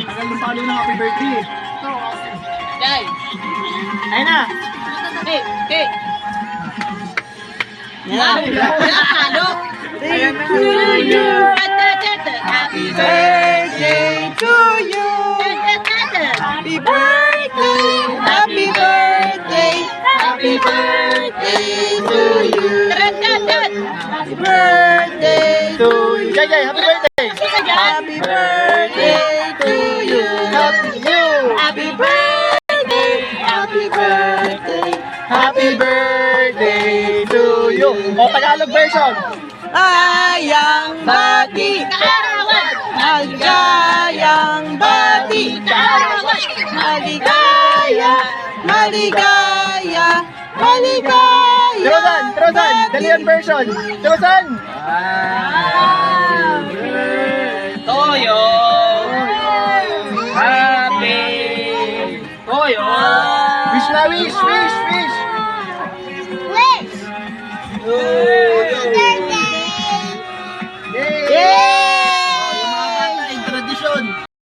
Tagal ng palo ng happy birthday. Jay. Ayun na. Okay. Yan. Halo. Ayan na. Happy Birthday to you. Happy birthday. Happy birthday. Happy birthday to you. Happy birthday to you. Jay, happy birthday. Happy birthday to you. Happy birthday. Happy birthday. Happy birthday to you. O, Tagalog version. Ayang bati. Maligayang bati. Maligaya. Maligaya. Maligaya. Trosan. Dalian version. Trosan. Toyo. Happy Toyo. Wish na wish. To